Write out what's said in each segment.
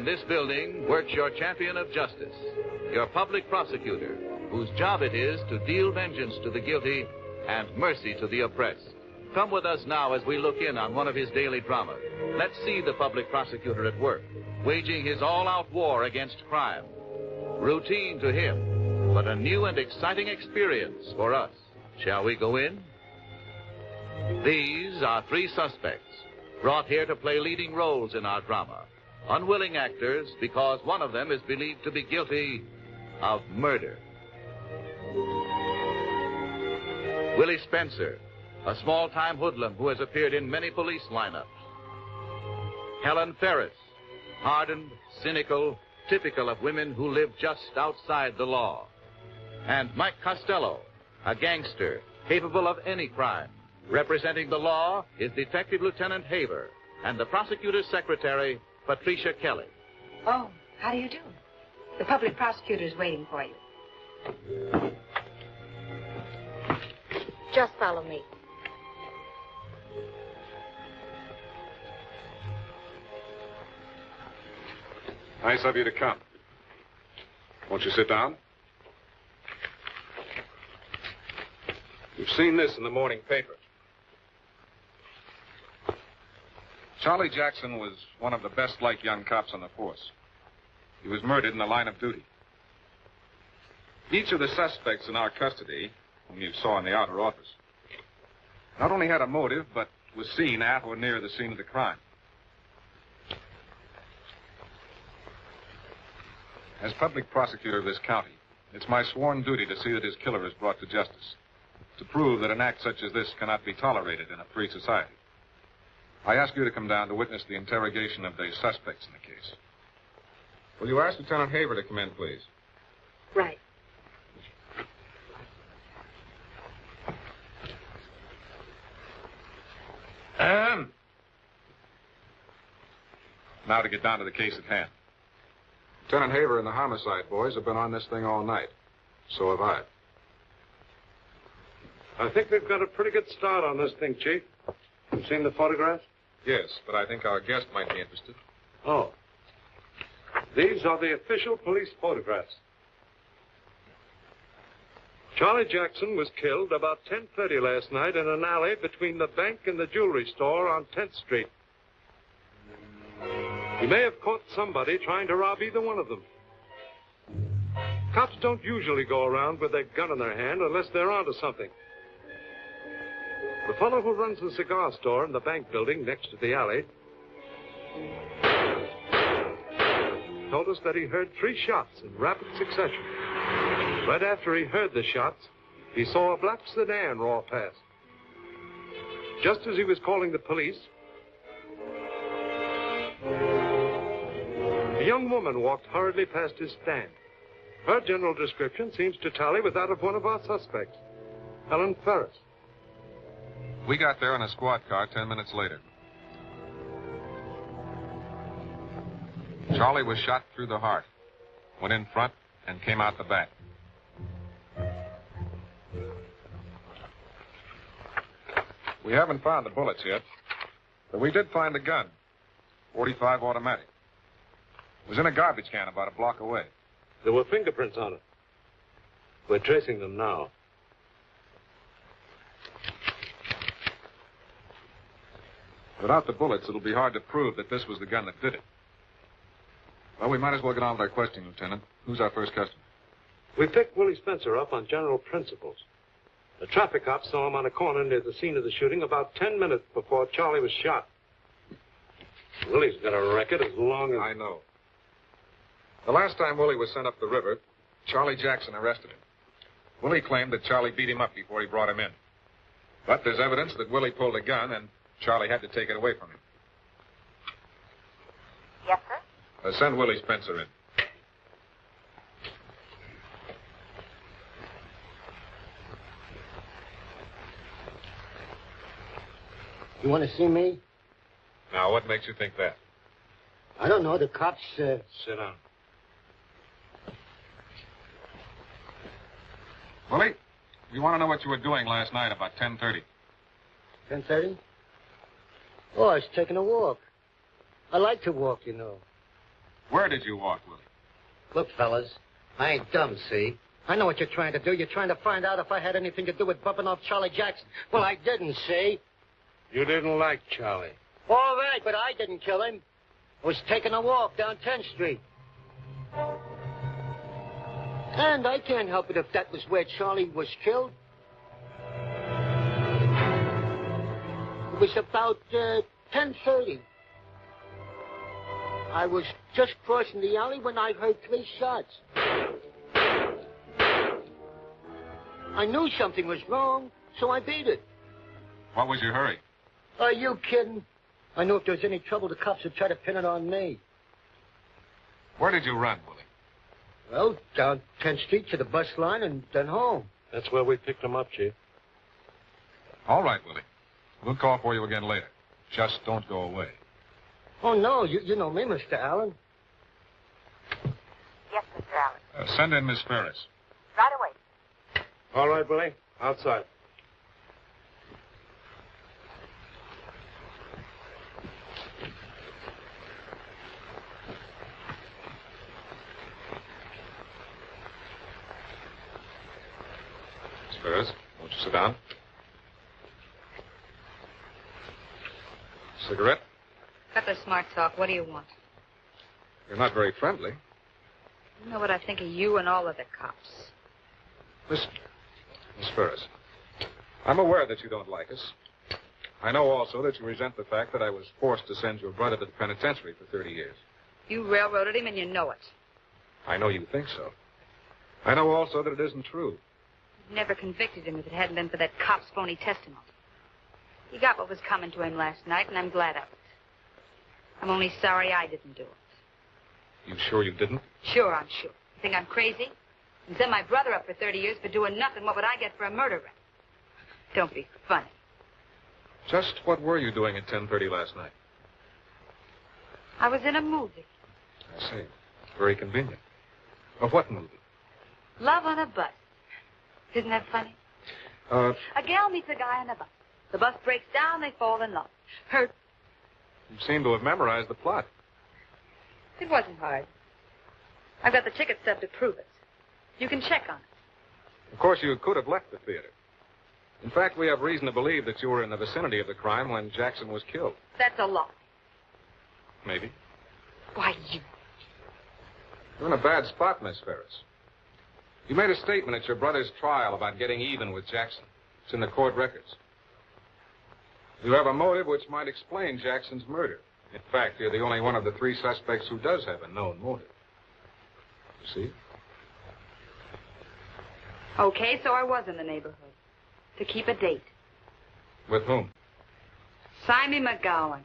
in this building works your champion of justice, your public prosecutor, whose job it is to deal vengeance to the guilty and mercy to the oppressed. Come with us now as we look in on one of his daily dramas. Let's see the public prosecutor at work, waging his all-out war against crime. Routine to him, but a new and exciting experience for us. Shall we go in? These are three suspects, brought here to play leading roles in our drama. Unwilling actors because one of them is believed to be guilty of murder. Willie Spencer, a small-time hoodlum who has appeared in many police lineups. Helen Ferris, hardened, cynical, typical of women who live just outside the law. And Mike Costello, a gangster capable of any crime. Representing the law is Detective Lieutenant Haver and the prosecutor's secretary, Patricia Kelly. Oh, how do you do? The public prosecutor's waiting for you. Just follow me. Nice of you to come. Won't you sit down? You've seen this in the morning paper. Charlie Jackson was one of the best-liked young cops on the force. He was murdered in the line of duty. Each of the suspects in our custody, whom you saw in the outer office, not only had a motive, but was seen at or near the scene of the crime. As public prosecutor of this county, it's my sworn duty to see that his killer is brought to justice, to prove that an act such as this cannot be tolerated in a free society. I ask you to come down to witness the interrogation of the suspects in the case. Will you ask Lieutenant Haver to come in, please? Right. Now to get down to the case at hand. Lieutenant Haver and the homicide boys have been on this thing all night. So have I. I think we've got a pretty good start on this thing, Chief. You've seen the photographs? Yes, but I think our guest might be interested. Oh. These are the official police photographs. Charlie Jackson was killed about 10:30 last night in an alley between the bank and the jewelry store on 10th Street. He may have caught somebody trying to rob either one of them. Cops don't usually go around with their gun in their hand unless they're onto something. The fellow who runs the cigar store in the bank building next to the alley told us that he heard 3 shots in rapid succession. Right after he heard the shots, he saw a black sedan roar past. Just as he was calling the police, a young woman walked hurriedly past his stand. Her general description seems to tally with that of one of our suspects, Helen Ferris. We got there in a squad car 10 minutes later. Charlie was shot through the heart, went in front, and came out the back. We haven't found the bullets yet, but we did find a gun, .45 automatic. It was in a garbage can about a block away. There were fingerprints on it. We're tracing them now. Without the bullets, it'll be hard to prove that this was the gun that did it. Well, we might as well get on with our questioning, Lieutenant. Who's our first customer? We picked Willie Spencer up on general principles. The traffic cops saw him on a corner near the scene of the shooting about 10 minutes before Charlie was shot. Willie's got a record as long as... I know. The last time Willie was sent up the river, Charlie Jackson arrested him. Willie claimed that Charlie beat him up before he brought him in. But there's evidence that Willie pulled a gun and Charlie had to take it away from him. Yes, sir? Send Willie Spencer in. You want to see me? Now, what makes you think that? I don't know. The cops, Sit down. Willie, we want to know what you were doing last night about 10:30. 10:30? Oh, I was taking a walk. I like to walk, you know. Where did you walk, Willie? Look, fellas, I ain't dumb, see? I know what you're trying to do. You're trying to find out if I had anything to do with bumping off Charlie Jackson. Well, I didn't, see? You didn't like Charlie. All right, but I didn't kill him. I was taking a walk down 10th Street. And I can't help it if that was where Charlie was killed. It was about 10:30. I was just crossing the alley when I heard 3 shots. I knew something was wrong, so I beat it. What was your hurry? Are you kidding? I knew if there was any trouble, the cops would try to pin it on me. Where did you run, Willie? Well, down 10th Street to the bus line and then home. That's where we picked him up, Chief. All right, Willie. We'll call for you again later. Just don't go away. Oh, no, you know me, Mr. Allen. Yes, Mr. Allen. Send in Miss Ferris. Right away. All right, Willie. Outside. Miss Ferris, won't you sit down? Cigarette? Cut the smart talk. What do you want? You're not very friendly. You know what I think of you and all other cops. Miss Ferris, I'm aware that you don't like us. I know also that you resent the fact that I was forced to send your brother to the penitentiary for 30 years. You railroaded him and you know it. I know you think so. I know also that it isn't true. You'd never convicted him if it hadn't been for that cop's phony testimony. He got what was coming to him last night, and I'm glad of it. I'm only sorry I didn't do it. You sure you didn't? Sure, I'm sure. You think I'm crazy? And send my brother up for 30 years for doing nothing. What would I get for a murder rap? Don't be funny. Just what were you doing at 10:30 last night? I was in a movie. I see. Very convenient. Of what movie? Love on a Bus. Isn't that funny? A gal meets a guy on a bus. The bus breaks down, they fall in love. You seem to have memorized the plot. It wasn't hard. I've got the ticket stub to prove it. You can check on it. Of course, you could have left the theater. In fact, we have reason to believe that you were in the vicinity of the crime when Jackson was killed. That's a lie. Maybe. Why, You're in a bad spot, Miss Ferris. You made a statement at your brother's trial about getting even with Jackson. It's in the court records. You have a motive which might explain Jackson's murder. In fact, you're the only one of the 3 suspects who does have a known motive. You see? Okay, so I was in the neighborhood. To keep a date. With whom? Simon McGowan.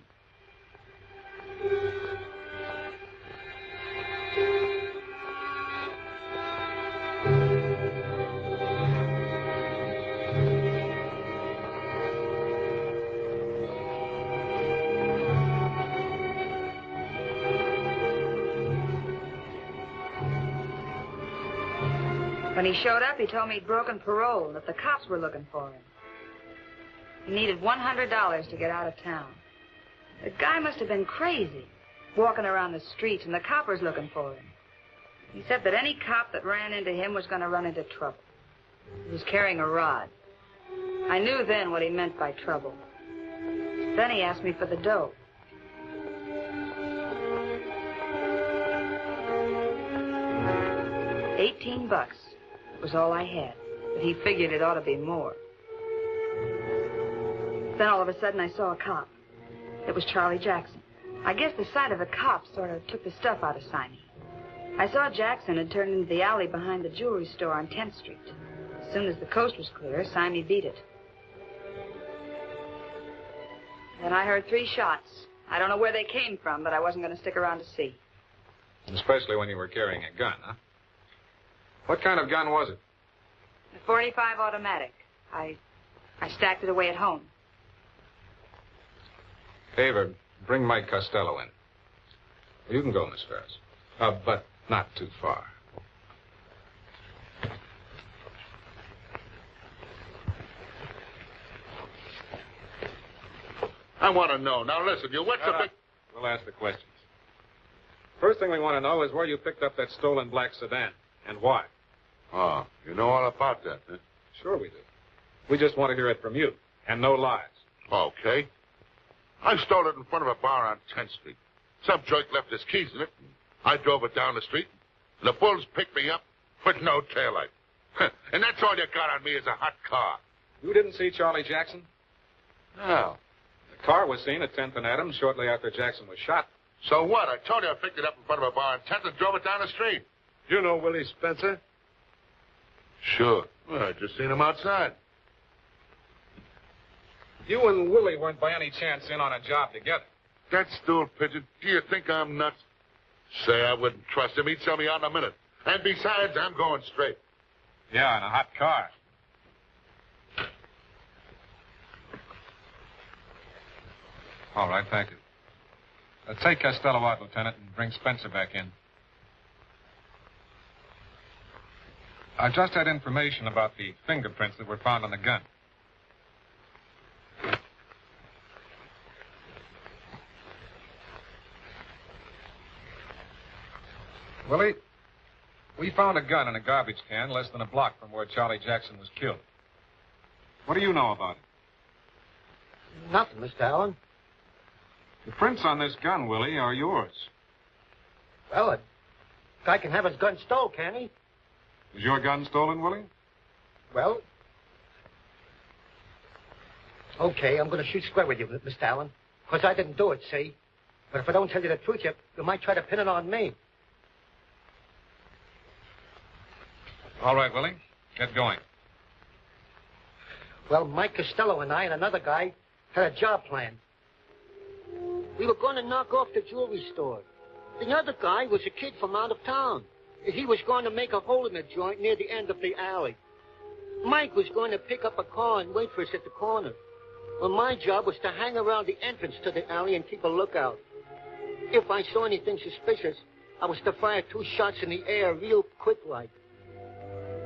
When he showed up, he told me he'd broken parole and that the cops were looking for him. He needed $100 to get out of town. The guy must have been crazy, walking around the streets, and the coppers looking for him. He said that any cop that ran into him was going to run into trouble. He was carrying a rod. I knew then what he meant by trouble. Then he asked me for the dough. $18 was all I had, but he figured it ought to be more. Then all of a sudden I saw a cop. It was Charlie Jackson. I guess the sight of the cop sort of took the stuff out of Simon. I saw Jackson had turned into the alley behind the jewelry store on 10th Street. As soon as the coast was clear, Simon beat it. Then I heard 3 shots. I don't know where they came from, but I wasn't going to stick around to see. Especially when you were carrying a gun, huh? What kind of gun was it? A .45 automatic. I stacked it away at home. Ava, bring Mike Costello in. You can go, Miss Ferris. But not too far. I want to know. Now, listen, what's the big... We'll ask the questions. First thing we want to know is where you picked up that stolen black sedan, and why. Oh, you know all about that, huh? Sure we do. We just want to hear it from you, and no lies. Okay. I stole it in front of a bar on 10th Street. Some jerk left his keys in it, and I drove it down the street. The bulls picked me up with no taillight. And that's all you got on me is a hot car. You didn't see Charlie Jackson? No. The car was seen at 10th and Adams shortly after Jackson was shot. So what? I told you I picked it up in front of a bar on 10th and drove it down the street. You know Willie Spencer? Sure. Well, I just seen him outside. You and Willie weren't by any chance in on a job together. That stool pigeon, do you think I'm nuts? Say, I wouldn't trust him. He'd sell me out in a minute. And besides, I'm going straight. Yeah, in a hot car. All right, thank you. Take Costello out, Lieutenant, and bring Spencer back in. I just had information about the fingerprints that were found on the gun. Willie, we found a gun in a garbage can less than a block from where Charlie Jackson was killed. What do you know about it? Nothing, Mr. Allen. The prints on this gun, Willie, are yours. Well, a guy can have his gun stole, can he? Was your gun stolen, Willie? Well, okay, I'm going to shoot square with you, Mr. Allen. Because I didn't do it, see? But if I don't tell you the truth, you might try to pin it on me. All right, Willie. Get going. Well, Mike Costello and I and another guy had a job planned. We were going to knock off the jewelry store. The other guy was a kid from out of town. He was going to make a hole in the joint near the end of the alley. Mike was going to pick up a car and wait for us at the corner. Well, my job was to hang around the entrance to the alley and keep a lookout. If I saw anything suspicious, I was to fire 2 shots in the air real quick like.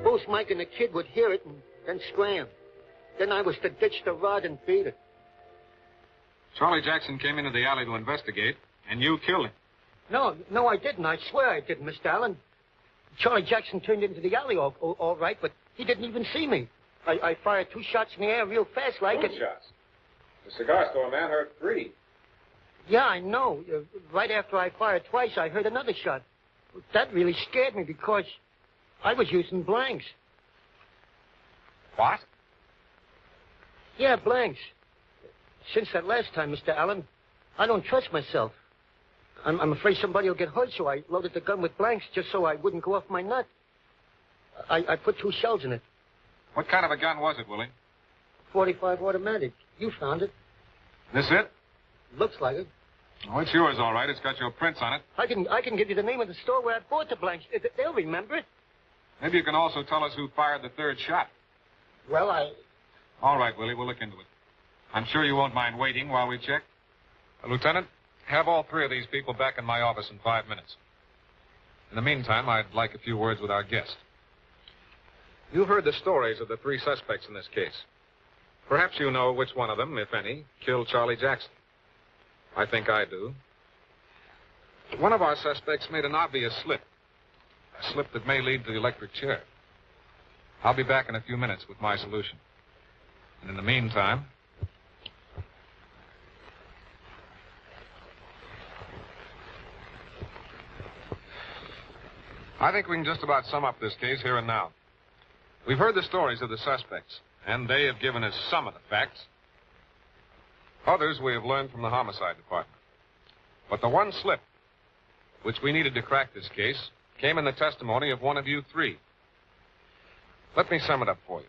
Both Mike and the kid would hear it and then scram. Then I was to ditch the rod and beat it. Charlie Jackson came into the alley to investigate, and you killed him. No, I didn't. I swear I didn't, Mr. Allen. Charlie Jackson turned into the alley all right, but he didn't even see me. I fired 2 shots in the air real fast like it. 2 shots? The cigar store man heard 3. Yeah, I know. Right after I fired twice, I heard another shot. That really scared me because I was using blanks. What? Yeah, blanks. Since that last time, Mr. Allen, I don't trust myself. I'm afraid somebody will get hurt, so I loaded the gun with blanks just so I wouldn't go off my nut. I put 2 shells in it. What kind of a gun was it, Willie? 45 automatic. You found it. This it? Looks like it. Oh, it's yours, all right. It's got your prints on it. I can give you the name of the store where I bought the blanks. They'll remember it. Maybe you can also tell us who fired the 3rd shot. Well, All right, Willie, we'll look into it. I'm sure you won't mind waiting while we check. Lieutenant, have all 3 of these people back in my office in 5 minutes. In the meantime, I'd like a few words with our guest. You heard the stories of the 3 suspects in this case. Perhaps you know which one of them, if any, killed Charlie Jackson. I think I do. One of our suspects made an obvious slip. A slip that may lead to the electric chair. I'll be back in a few minutes with my solution. And in the meantime... I think we can just about sum up this case here and now. We've heard the stories of the suspects, and they have given us some of the facts. Others we have learned from the homicide department. But the one slip, which we needed to crack this case, came in the testimony of one of you 3. Let me sum it up for you.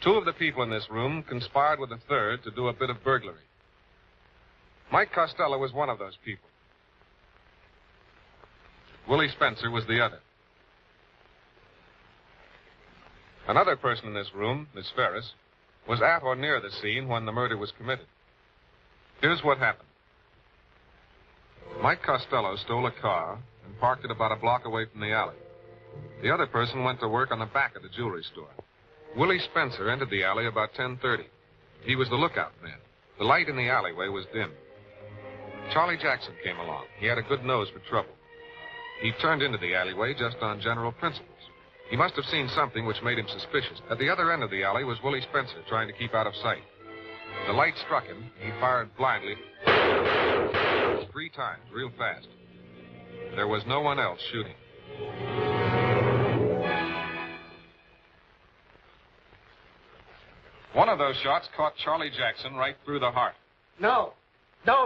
2 of the people in this room conspired with a 3rd to do a bit of burglary. Mike Costello was one of those people. Willie Spencer was the other. Another person in this room, Miss Ferris, was at or near the scene when the murder was committed. Here's what happened. Mike Costello stole a car and parked it about a block away from the alley. The other person went to work on the back of the jewelry store. Willie Spencer entered the alley about 10:30. He was the lookout man. The light in the alleyway was dim. Charlie Jackson came along. He had a good nose for trouble. He turned into the alleyway just on general principles. He must have seen something which made him suspicious. At the other end of the alley was Willie Spencer, trying to keep out of sight. The light struck him. He fired blindly 3 times, real fast. There was no one else shooting. One of those shots caught Charlie Jackson right through the heart. No,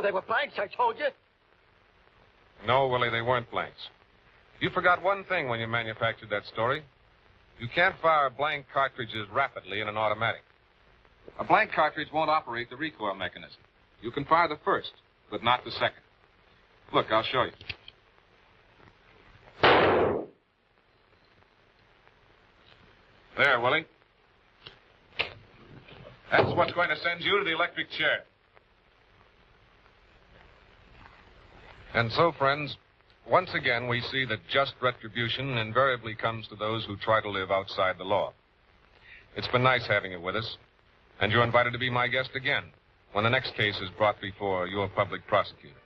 they were blanks, I told you. No, Willie, they weren't blanks. You forgot one thing when you manufactured that story. You can't fire blank cartridges rapidly in an automatic. A blank cartridge won't operate the recoil mechanism. You can fire the first, but not the second. Look, I'll show you. There, Willie. That's what's going to send you to the electric chair. And so, friends, once again we see that just retribution invariably comes to those who try to live outside the law. It's been nice having you with us, and you're invited to be my guest again when the next case is brought before your public prosecutor.